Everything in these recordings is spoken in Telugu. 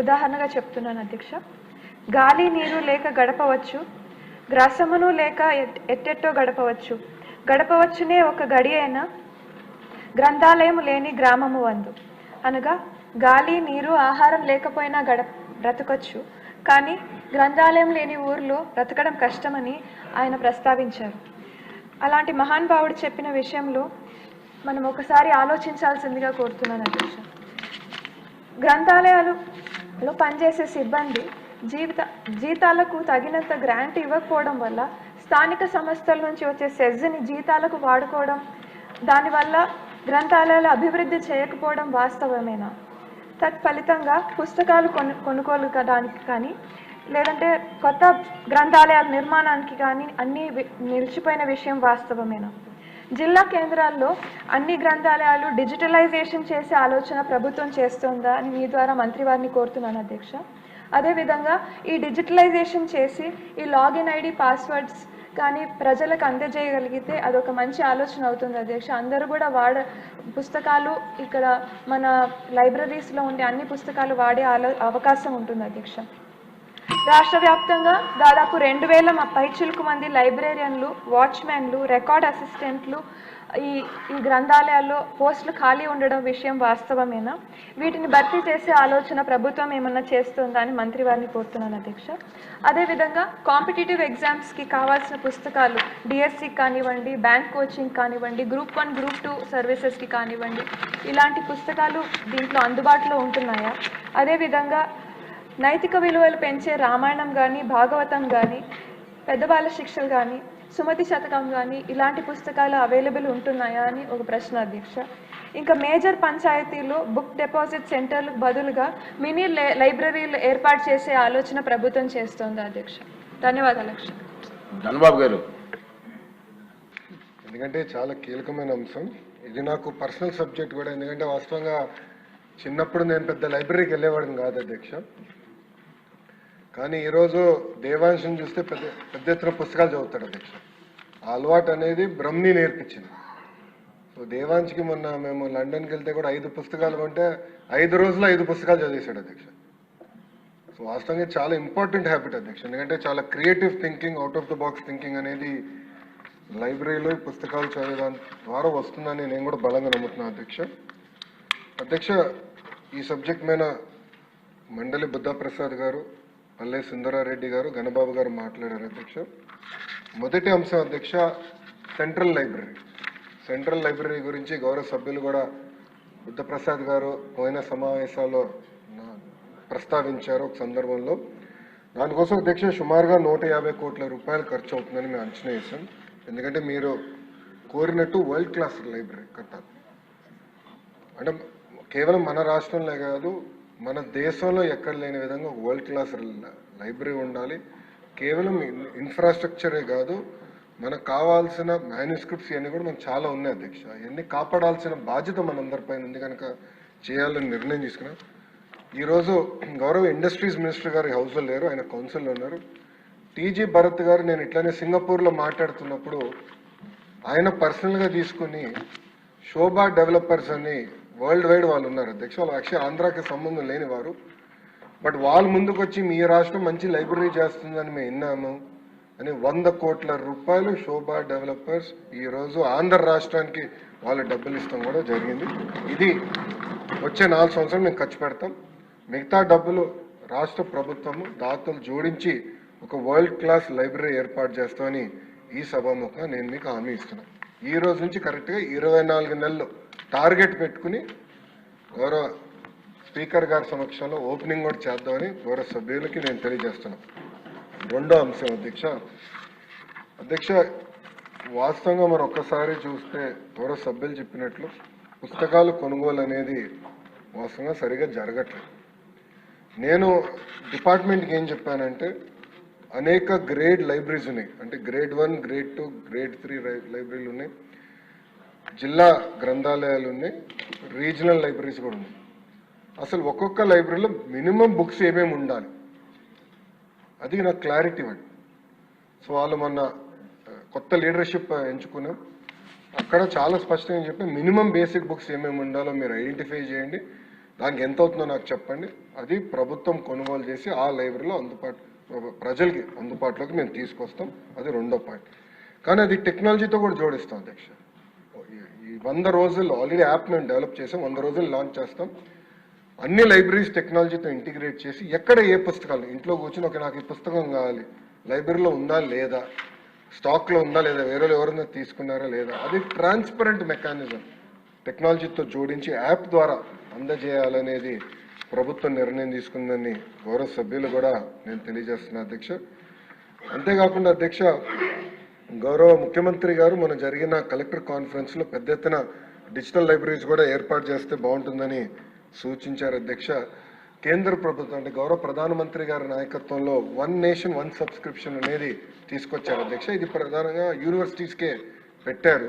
ఉదాహరణగా చెప్తున్నాను అధ్యక్ష. గాలి నీరు లేక గడపవచ్చు, గ్రాసమును లేక ఎట్టెట్టో గడపవచ్చు, గడపవచ్చునే ఒక గడి అయినా గ్రంథాలయము లేని గ్రామము వందు. అనగా గాలి నీరు ఆహారం లేకపోయినా బ్రతకొచ్చు, కానీ గ్రంథాలయం లేని ఊరిలో బ్రతకడం కష్టమని ఆయన ప్రస్తావించారు. అలాంటి మహానుభావుడు చెప్పిన విషయంలో మనం ఒకసారి ఆలోచించాల్సిందిగా కోరుతున్నాను అధ్యక్ష. గ్రంథాలయాలలో పనిచేసే సిబ్బంది జీతాలకు తగినంత గ్రాంట్ ఇవ్వకపోవడం వల్ల స్థానిక సంస్థల నుంచి వచ్చే సెజ్ని జీతాలకు వాడుకోవడం, దానివల్ల గ్రంథాలయాలు అభివృద్ధి చేయకపోవడం వాస్తవమేనా? తత్ఫలితంగా పుస్తకాలు కొనుగోలు దానికి కానీ లేదంటే కొత్త గ్రంథాలయాల నిర్మాణానికి కానీ అన్నీ నిలిచిపోయిన విషయం వాస్తవమేనా? జిల్లా కేంద్రాల్లో అన్ని గ్రంథాలయాలు డిజిటలైజేషన్ చేసే ఆలోచన ప్రభుత్వం చేస్తుందా అని మీ ద్వారా మంత్రివారిని కోరుతున్నాను అధ్యక్ష. అదేవిధంగా ఈ డిజిటలైజేషన్ చేసి ఈ లాగిన్ ఐడి పాస్వర్డ్స్ కానీ ప్రజలకు అందజేయగలిగితే అదొక మంచి ఆలోచన అవుతుంది అధ్యక్ష. అందరూ కూడా పుస్తకాలు ఇక్కడ మన లైబ్రరీస్లో ఉండే అన్ని పుస్తకాలు వాడే అవకాశం ఉంటుంది అధ్యక్ష. రాష్ట్ర వ్యాప్తంగా దాదాపు 2000 పైచిలుకు మంది లైబ్రేరియన్లు, వాచ్మెన్లు, రికార్డ్ అసిస్టెంట్లు ఈ గ్రంథాలయాల్లో పోస్టులు ఖాళీ ఉండడం విషయం వాస్తవమేనా? వీటిని భర్తీ చేసే ఆలోచన ప్రభుత్వం ఏమన్నా చేస్తుందా అని మంత్రివారిని కోరుతున్నాను అధ్యక్ష. అదేవిధంగా కాంపిటేటివ్ ఎగ్జామ్స్కి కావాల్సిన పుస్తకాలు డిఎస్సికి కానివ్వండి, బ్యాంక్ కోచింగ్ కానివ్వండి, గ్రూప్ 1, గ్రూప్ 2 సర్వీసెస్కి కానివ్వండి, ఇలాంటి పుస్తకాలు దీంట్లో అందుబాటులో ఉంటున్నాయా? అదేవిధంగా నైతిక విలువలు పెంచే రామాయణం కానీ, భాగవతం కానీ, పెద్దబాల శిక్షలు కానీ, సుమతి శతకం కానీ ఇలాంటి పుస్తకాలు అవైలబుల్ ఉంటున్నాయా అని ఒక ప్రశ్న అధ్యక్ష. ఇంకా మేజర్ పంచాయతీలో బుక్ డిపాజిట్ సెంటర్లకు బదులుగా మినీ లైబ్రరీలు ఏర్పాటు చేసే ఆలోచన ప్రభుత్వం చేస్తోంది అధ్యక్ష. ధన్యవాదాలు అధ్యక్ష. ధన్యబాబు గారు. ఎందుకంటే చాలా కీలకమైన అంశం ఇది. నాకు పర్సనల్ సబ్జెక్ట్ కూడా. ఎందుకంటే వాస్తవంగా చిన్నప్పుడు నేను పెద్ద లైబ్రరీకి వెళ్ళేవాడిని కాదు అధ్యక్ష. కానీ ఈరోజు దేవాంశం చూస్తే పెద్ద ఎత్తున పుస్తకాలు చదువుతాడు అధ్యక్ష. ఆ అలవాటు అనేది బ్రహ్మని నేర్పించింది. సో దేవాంశ్కి మొన్న మేము లండన్కి వెళ్తే కూడా 5 పుస్తకాలు కొంటే 5 రోజుల్లో 5 పుస్తకాలు చదివేశాడు అధ్యక్ష. సో వాస్తవంగా చాలా ఇంపార్టెంట్ హ్యాబిట్ అధ్యక్ష. ఎందుకంటే చాలా creative thinking, out of the box thinking అనేది లైబ్రరీలో పుస్తకాలు చదివేదాని ద్వారా వస్తుందని నేను కూడా బలంగా నమ్ముతున్నాను అధ్యక్ష. అధ్యక్ష, ఈ సబ్జెక్ట్ మీద మండలి బుద్ధప్రసాద్ గారు, పల్లె సుందరారెడ్డి గారు, గణబాబు గారు మాట్లాడారు అధ్యక్ష. మొదటి అంశం అధ్యక్ష, సెంట్రల్ లైబ్రరీ గురించి గౌరవ సభ్యులు కూడా బుద్ధప్రసాద్ గారు పోయిన సమావేశాల్లో ప్రస్తావించారు ఒక సందర్భంలో. దానికోసం అధ్యక్ష సుమారుగా 150 కోట్ల రూపాయలు ఖర్చు అవుతుందని మేము అంచనా వేసాం. ఎందుకంటే మీరు కోరినట్టు వరల్డ్ క్లాస్ లైబ్రరీ కట్టాలి. అంటే కేవలం మన రాష్ట్రంలో కాదు, మన దేశంలో ఎక్కడ లేని విధంగా వరల్డ్ క్లాస్ లైబ్రరీ ఉండాలి. కేవలం ఇన్ఫ్రాస్ట్రక్చరే కాదు, మనకు కావాల్సిన మ్యాన్యుస్క్రిప్ట్స్ ఇవన్నీ కూడా మనకు చాలా ఉన్నాయి అధ్యక్ష. ఇవన్నీ కాపాడాల్సిన బాధ్యత మనందరిపైన ఉంది కనుక చేయాలని నిర్ణయం తీసుకున్నాం. ఈరోజు గౌరవ ఇండస్ట్రీస్ మినిస్టర్ గారు హౌస్లో లేరు, ఆయన కౌన్సిల్లో ఉన్నారు. టీజీ భరత్ గారు నేను ఇట్లానే సింగపూర్లో మాట్లాడుతున్నప్పుడు ఆయన పర్సనల్గా తీసుకుని శోభా డెవలపర్స్ అని వరల్డ్ వైడ్ వాళ్ళు ఉన్నారు అధ్యక్ష. వాళ్ళు యాక్చువల్లీ ఆంధ్రాకి సంబంధం లేని వారు. బట్ వాళ్ళు ముందుకు వచ్చి మీ రాష్ట్రం మంచి లైబ్రరీ చేస్తుందని మేము విన్నాము అని 100 కోట్ల రూపాయలు శోభా డెవలపర్స్ ఈరోజు ఆంధ్ర రాష్ట్రానికి వాళ్ళు డబ్బులు ఇస్తాం కూడా జరిగింది. ఇది వచ్చే 4 సంవత్సరాలు మేము ఖర్చు పెడతాం. మిగతా డబ్బులు రాష్ట్ర ప్రభుత్వము దాతలు జోడించి ఒక వరల్డ్ క్లాస్ లైబ్రరీ ఏర్పాటు చేస్తామని ఈ సభాముఖంగా నేను మీకు హామీ ఇస్తున్నాను. ఈ రోజు నుంచి కరెక్ట్గా 24 నెలలు టార్గెట్ పెట్టుకుని గౌరవ స్పీకర్ గారి సమక్షంలో ఓపెనింగ్ కూడా చేద్దామని గౌరవ సభ్యులకి నేను తెలియజేస్తున్నాను. రెండో అంశం అధ్యక్ష, వాస్తవంగా మనం ఒక్కసారి చూస్తే గౌరవ సభ్యులు చెప్పినట్లు పుస్తకాలు కొనుగోలు అనేది వాస్తవంగా సరిగా జరగట్లేదు. నేను డిపార్ట్మెంట్కి ఏం చెప్పానంటే అనేక గ్రేడ్ లైబ్రరీస్ ఉన్నాయి. అంటే గ్రేడ్ 1, గ్రేడ్ 2, గ్రేడ్ 3 లైబ్రరీలు ఉన్నాయి, జిల్లా గ్రంథాలయాలు ఉన్నాయి, రీజనల్ లైబ్రరీస్ కూడా ఉన్నాయి. అసలు ఒక్కొక్క లైబ్రరీలో మినిమం బుక్స్ ఏమేమి ఉండాలి అది నాకు క్లారిటీ ఇవ్వండి. సో వాళ్ళు మొన్న కొత్త లీడర్షిప్ ఎంచుకున్నాం. అక్కడ చాలా స్పష్టంగా చెప్పి మినిమం బేసిక్ బుక్స్ ఏమేమి ఉండాలో మీరు ఐడెంటిఫై చేయండి, దానికి ఎంత అవుతుందో నాకు చెప్పండి, అది ప్రభుత్వం కొనుగోలు చేసి ఆ లైబ్రరీలో ప్రజలకి అందుబాటులోకి మేము తీసుకొస్తాం. అది రెండో పాయింట్. కానీ అది టెక్నాలజీతో కూడా జోడిస్తాం అధ్యక్ష. ఈ 100 రోజుల్లో ఆల్రెడీ యాప్ మేము డెవలప్ చేసాం, 100 రోజులు లాంచ్ చేస్తాం. అన్ని లైబ్రరీస్ టెక్నాలజీతో ఇంటిగ్రేట్ చేసి ఎక్కడ ఏ పుస్తకాలు ఇంట్లో కూర్చొని నాకు ఈ పుస్తకం కావాలి, లైబ్రరీలో ఉందా లేదా, స్టాక్లో ఉందా లేదా, వేరే ఎవరైనా తీసుకున్నారా లేదా, అది ట్రాన్స్పరెంట్ మెకానిజం టెక్నాలజీతో జోడించి యాప్ ద్వారా అందజేయాలనేది ప్రభుత్వం నిర్ణయం తీసుకుందని గౌరవ సభ్యులు కూడా నేను తెలియజేస్తున్నా అధ్యక్ష. అంతేకాకుండా అధ్యక్ష, గౌరవ ముఖ్యమంత్రి గారు మన జరిగిన కలెక్టర్ కాన్ఫరెన్స్లో పెద్ద ఎత్తున డిజిటల్ లైబ్రరీస్ కూడా ఏర్పాటు చేస్తే బాగుంటుందని సూచించారు అధ్యక్ష. కేంద్ర ప్రభుత్వం అంటే గౌరవ ప్రధానమంత్రి గారి నాయకత్వంలో 1 నేషన్ 1 సబ్స్క్రిప్షన్ అనేది తీసుకొచ్చారు అధ్యక్ష. ఇది ప్రధానంగా యూనివర్సిటీస్కే పెట్టారు.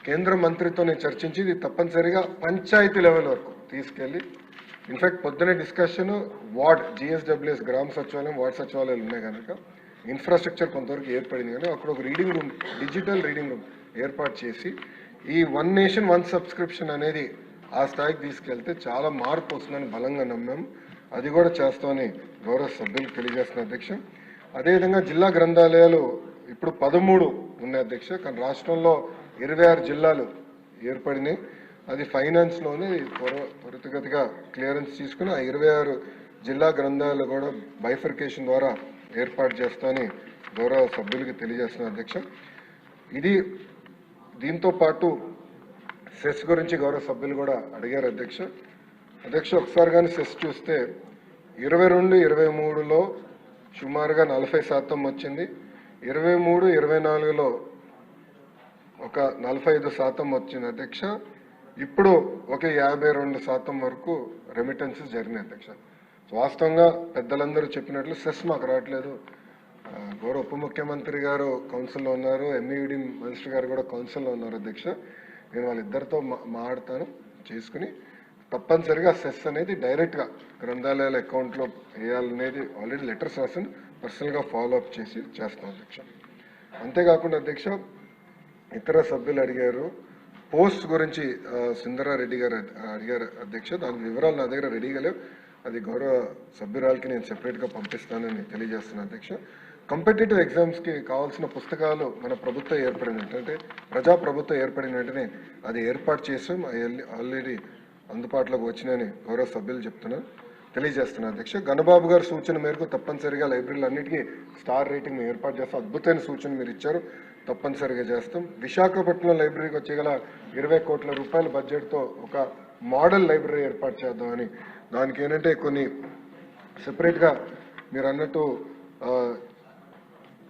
కేంద్ర మంత్రితో నేను చర్చించి ఇది తప్పనిసరిగా పంచాయతీ లెవెల్ వరకు తీసుకెళ్ళి, ఇన్ఫాక్ట్ పొద్దునే డిస్కషన్ వార్డ్ జిఎస్డబ్ల్యూఎస్ గ్రామ సచివాలయం వార్డ్ సచివాలయాలు ఉన్నాయి కనుక ఇన్ఫ్రాస్ట్రక్చర్ కొంతవరకు ఏర్పడింది, కానీ అక్కడ ఒక reading room, digital reading room ఏర్పాటు చేసి ఈ 1 నేషన్ 1 సబ్స్క్రిప్షన్ అనేది ఆ స్థాయికి తీసుకెళ్తే చాలా మార్పు వస్తుందని బలంగా నమ్మాము. అది కూడా చేస్తామని గౌరవ సభ్యులకు తెలియజేస్తున్న అధ్యక్ష. అదేవిధంగా జిల్లా గ్రంథాలయాలు ఇప్పుడు 13 ఉన్నాయి అధ్యక్ష, కానీ రాష్ట్రంలో 26 జిల్లాలు ఏర్పడినాయి. అది ఫైనాన్స్లోనే త్వరితగతిగా క్లియరెన్స్ తీసుకుని ఆ 26 జిల్లా గ్రంథాలయాలు కూడా బైఫర్కేషన్ ద్వారా ఏర్పాటు చేస్తామని గౌరవ సభ్యులకి తెలియజేస్తున్న అధ్యక్ష. దీంతో పాటు సెస్ గురించి గౌరవ సభ్యులు కూడా అడిగారు అధ్యక్ష. ఒకసారి కానీ సెస్ చూస్తే 22-23లో సుమారుగా 40% వచ్చింది, 23-24లో ఒక 45% వచ్చింది అధ్యక్ష. ఇప్పుడు ఒక 52% వరకు రెమిటెన్సెస్ జరిగినాయి అధ్యక్ష. వాస్తవంగా పెద్దలందరూ చెప్పినట్లు సెస్ మాకు రావట్లేదు. గౌరవ ఉప ముఖ్యమంత్రి గారు కౌన్సిల్లో ఉన్నారు, ఎంఈడి మినిస్టర్ గారు కూడా కౌన్సిల్లో ఉన్నారు అధ్యక్ష. నేను వాళ్ళిద్దరితో మాట్లాడతాను చేసుకుని తప్పనిసరిగా సెస్ అనేది డైరెక్ట్గా గ్రంథాలయాల అకౌంట్లో వేయాలనేది ఆల్రెడీ లెటర్స్ రాసిన పర్సనల్గా ఫాలో అప్ చేసి చేస్తాం అధ్యక్ష. అంతేకాకుండా అధ్యక్ష, ఇతర సభ్యులు అడిగారు పోస్ట్ గురించి, సుందరారెడ్డి గారు అడిగారు అధ్యక్ష. దాని వివరాలు నా దగ్గర రెడీగా లేవు, అది గౌరవ సభ్యురాలకి నేను సెపరేట్గా పంపిస్తానని తెలియజేస్తున్నాను అధ్యక్ష. కాంపిటేటివ్ ఎగ్జామ్స్కి కావాల్సిన పుస్తకాలు మన ప్రభుత్వం ఏర్పడిన వెంటనే, ప్రజాప్రభుత్వం ఏర్పడిన వెంటనే అది ఏర్పాటు చేసాం, ఆల్రెడీ అందుబాటులోకి వచ్చినాయని గౌరవ సభ్యులు తెలియజేస్తున్నాను అధ్యక్ష. గణబాబు గారి సూచన మేరకు తప్పనిసరిగా లైబ్రరీలు అన్నిటికీ స్టార్ రేటింగ్ ఏర్పాటు చేస్తాం. అద్భుతమైన సూచన మీరు ఇచ్చారు, తప్పనిసరిగా చేస్తాం. విశాఖపట్నం లైబ్రరీకి వచ్చేగల 20 కోట్ల రూపాయల బడ్జెట్తో ఒక మోడల్ లైబ్రరీ ఏర్పాటు చేద్దామని, దానికి ఏంటంటే కొన్ని సెపరేట్గా మీరు అన్నట్టు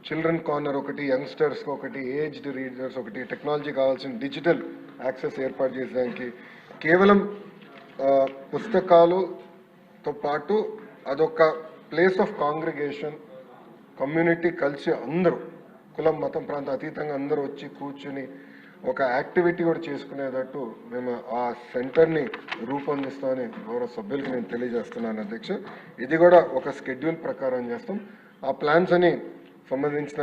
చిల్డ్రన్ కార్నర్ ఒకటి, యంగ్స్టర్స్కి ఒకటి, ఏజ్డ్ రీడర్స్ ఒకటి, టెక్నాలజీ కావాల్సిన డిజిటల్ యాక్సెస్ ఏర్పాటు చేసేదానికి, కేవలం పుస్తకాలతో పాటు అదొక ప్లేస్ ఆఫ్ కాంగ్రిగేషన్, కమ్యూనిటీ కలిసి అందరూ కులం మతం ప్రాంతం అతీతంగా అందరూ వచ్చి కూర్చుని ఒక యాక్టివిటీ కూడా చేసుకునేటట్టు మేము ఆ సెంటర్ని రూపొందిస్తామని గౌరవ సభ్యులకి నేను తెలియజేస్తున్నాను అధ్యక్ష. ఇది కూడా ఒక స్కెడ్యూల్ ప్రకారం చేస్తాం. ఆ ప్లాన్స్ అని సంబంధించిన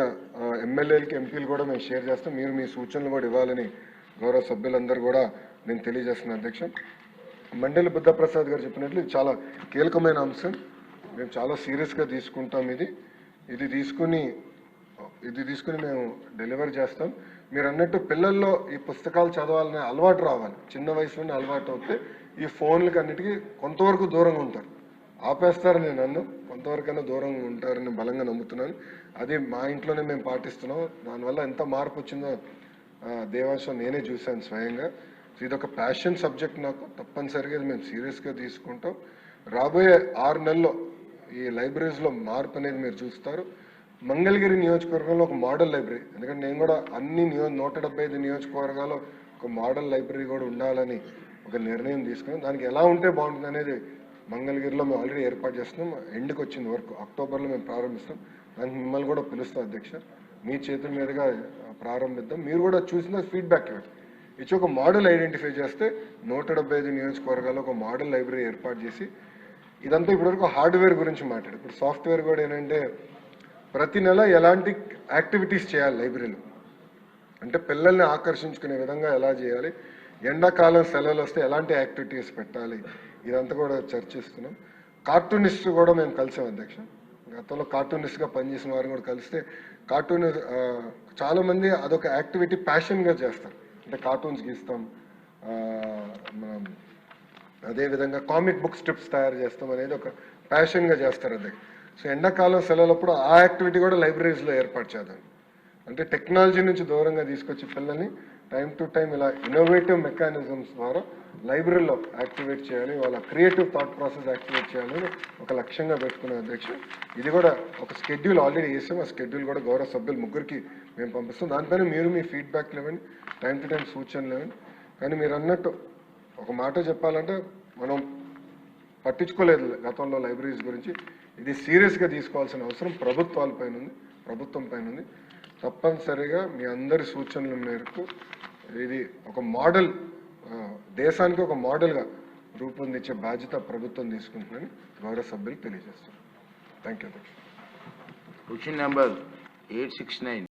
ఎమ్మెల్యేలకి ఎంపీలు కూడా మేము షేర్ చేస్తాం. మీరు మీ సూచనలు కూడా ఇవ్వాలని గౌరవ సభ్యులందరూ కూడా నేను తెలియజేస్తున్నాను అధ్యక్ష. మండలి బుద్ధప్రసాద్ గారు చెప్పినట్లు ఇది చాలా కీలకమైన అంశం, మేము చాలా సీరియస్గా తీసుకుంటాం. ఇది తీసుకుని మేము డెలివర్ చేస్తాం. మీరు అన్నట్టు పిల్లల్లో ఈ పుస్తకాలు చదవాలనే అలవాటు రావాలి, చిన్న వయసులోనే అలవాటు అవుతే ఈ ఫోన్లకి అన్నిటికీ కొంతవరకు దూరంగా ఉంటారు. ఆపేస్తారు నేను అన్ను, కొంతవరకైనా దూరంగా ఉంటారని బలంగా నమ్ముతున్నాను. అది మా ఇంట్లోనే మేము పాటిస్తున్నాం. దానివల్ల ఎంత మార్పు వచ్చిందో దేవాంశం నేనే చూశాను స్వయంగా. ఇది ఒక ప్యాషన్ సబ్జెక్ట్ నాకు, తప్పనిసరిగా ఇది మేము సీరియస్గా తీసుకుంటాం. రాబోయే 6 నెలల్లో ఈ లైబ్రరీస్లో మార్పు అనేది మీరు చూస్తారు. మంగళగిరి నియోజకవర్గంలో ఒక మోడల్ లైబ్రరీ, ఎందుకంటే నేను కూడా అన్ని 175 నియోజకవర్గాల్లో ఒక మోడల్ లైబ్రరీ కూడా ఉండాలని ఒక నిర్ణయం తీసుకున్నాం. దానికి ఎలా ఉంటే బాగుంటుంది అనేది మంగళగిరిలో మేము ఆల్రెడీ ఏర్పాటు చేస్తున్నాం. ఎండ్కి వచ్చింది వరకు అక్టోబర్లో మేము ప్రారంభిస్తాం. దానికి మిమ్మల్ని కూడా పిలుస్తాం అధ్యక్ష, మీ చేతుల మీదుగా ప్రారంభిద్దాం. మీరు కూడా చూసిన ఫీడ్బ్యాక్ ఇచ్చి ఒక మోడల్ ఐడెంటిఫై చేస్తే 175 నియోజకవర్గాల్లో ఒక మోడల్ లైబ్రరీ ఏర్పాటు చేసి, ఇదంతా ఇప్పటివరకు హార్డ్వేర్ గురించి మాట్లాడు. ఇప్పుడు సాఫ్ట్వేర్ కూడా ఏంటంటే ప్రతి నెల ఎలాంటి యాక్టివిటీస్ చేయాలి లైబ్రరీలో, అంటే పిల్లల్ని ఆకర్షించుకునే విధంగా ఎలా చేయాలి, ఎండాకాలం సెలవులు వస్తే ఎలాంటి యాక్టివిటీస్ పెట్టాలి, ఇదంతా కూడా చర్చిస్తున్నాం. కార్టూనిస్ట్ కూడా మేము కలిసాం అధ్యక్ష. గతంలో కార్టూనిస్ట్గా పనిచేసిన వారిని కూడా కలిస్తే కార్టూన్ చాలామంది అదొక యాక్టివిటీ ప్యాషన్గా చేస్తారు. అంటే కార్టూన్స్ గీస్తాం, అదేవిధంగా కామిక్ బుక్ స్ట్రిప్స్ తయారు చేస్తాం అనేది ఒక ప్యాషన్గా చేస్తారు అధ్యక్ష. సో ఎండాకాలం సెలవులప్పుడు ఆ యాక్టివిటీ కూడా లైబ్రరీస్లో ఏర్పాటు చేద్దాం. అంటే టెక్నాలజీ నుంచి దూరంగా తీసుకొచ్చి పిల్లల్ని టైం టు టైం ఇలా ఇన్నోవేటివ్ మెకానిజమ్స్ ద్వారా లైబ్రరీలో యాక్టివేట్ చేయాలి, వాళ్ళ క్రియేటివ్ థాట్ ప్రాసెస్ యాక్టివేట్ చేయాలని ఒక లక్ష్యంగా పెట్టుకునే అధ్యక్ష. ఇది కూడా ఒక షెడ్యూల్ ఆల్రెడీ వేసాం. ఆ షెడ్యూల్ కూడా గౌరవ సభ్యులు ముగ్గురికి మేము పంపిస్తాం. దానిపైన మీరు మీ ఫీడ్బ్యాక్లు ఇవ్వండి, టైం టు టైం సూచనలు ఇవ్వండి. కానీ మీరు అన్నట్టు ఒక మాట చెప్పాలంటే మనం పట్టించుకోలేదు గతంలో లైబ్రరీస్ గురించి. ఇది సీరియస్గా తీసుకోవాల్సిన అవసరం ప్రభుత్వం పైన ఉంది. తప్పనిసరిగా మీ అందరి సూచనల మేరకు ఇది ఒక మోడల్, దేశానికి ఒక మోడల్గా రూపొందించే బాధ్యత ప్రభుత్వం తీసుకుంటుందని గౌరవ సభ్యులు తెలియజేస్తారు. Thank you. Question number 869.